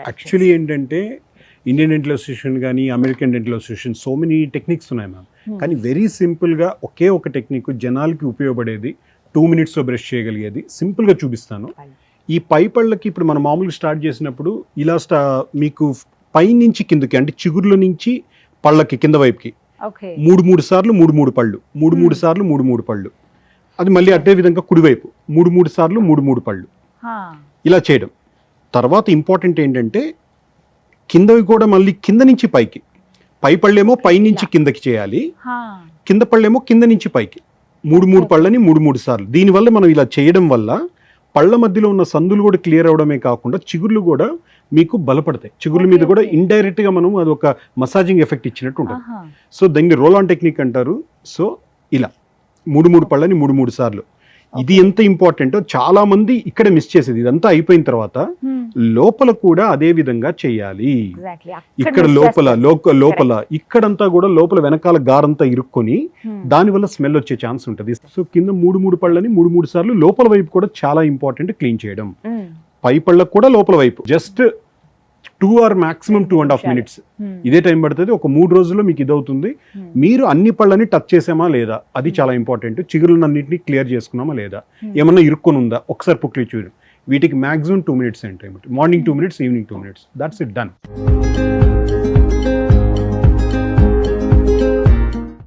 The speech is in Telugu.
యాక్చువల్లీ ఏంటంటే ఇండియన్ డెంటల్ అసోసియేషన్ కానీ American dental association so many techniques ఉన్నాయి మ్యామ్. కానీ వెరీ సింపుల్గా ఒకే ఒక టెక్నిక్ జనాలకి ఉపయోగపడేది 2 minutesలో బ్రష్ చేయగలిగేది సింపుల్గా చూపిస్తాను. ఈ పై పళ్ళకి ఇప్పుడు మనం మామూలుగా స్టార్ట్ చేసినప్పుడు ఇలా మీకు పై నుంచి కిందకి అంటే చిగుర్ల నుంచి పళ్ళకి కింద వైపుకి 3 సార్లు 3 పళ్ళు 3 సార్లు 3 పళ్ళు, అది మళ్ళీ అదే విధంగా కుడివైపు 3 సార్లు 3 పళ్ళు ఇలా చేయడం. తర్వాత ఇంపార్టెంట్ ఏంటంటే కిందవి కూడా మళ్ళీ కింద నుంచి పైకి, పై పళ్ళేమో పై నుంచి కిందకి చేయాలి, కింద పళ్ళేమో కింద నుంచి పైకి 3 పళ్ళని 3 సార్లు. దీనివల్ల మనం ఇలా చేయడం వల్ల పళ్ళ మధ్యలో ఉన్న సందులు కూడా క్లియర్ అవడమే కాకుండా చిగుర్లు కూడా మీకు బలపడతాయి. చిగుర్ల మీద కూడా ఇండైరెక్ట్ గా మనం అది ఒక మసాజింగ్ ఎఫెక్ట్ ఇచ్చినట్టు ఉంటుంది. సో దీన్ని రోల్ ఆన్ టెక్నిక్ అంటారు. సో ఇలా 3 పళ్ళని 3 సార్లు. ఇది ఎంత ఇంపార్టెంటో చాలా మంది ఇక్కడ మిస్ చేసేది. ఇదంతా అయిపోయిన తర్వాత లోపల కూడా అదే విధంగా చేయాలి. ఇక్కడ లోపల ఇక్కడంతా కూడా లోపల వెనకాల గారంతా ఇరుక్కొని దానివల్ల స్మెల్ వచ్చే ఛాన్స్ ఉంటుంది. సో కింద 3 పళ్ళని 3 సార్లు లోపల వైపు కూడా చాలా ఇంపార్టెంట్ క్లీన్ చేయడం. పై పళ్ళకు కూడా లోపల వైపు జస్ట్ 2 or maximum 2.5 minutes ఇదే టైం పడుతుంది. ఒక 3 రోజుల్లో మీకు ఇదవుతుంది. మీరు అన్ని పళ్ళని టచ్ చేసామా లేదా అది చాలా ఇంపార్టెంట్. చిగురులన్నింటినీ క్లియర్ చేసుకున్నామా లేదా, ఏమన్నా ఇరుక్కొని ఉందా ఒకసారి పుక్లి చూడండి. వీటికి మాక్సిమం 2 minutes అంటే morning 2 minutes, evening 2 minutes, that's it, done.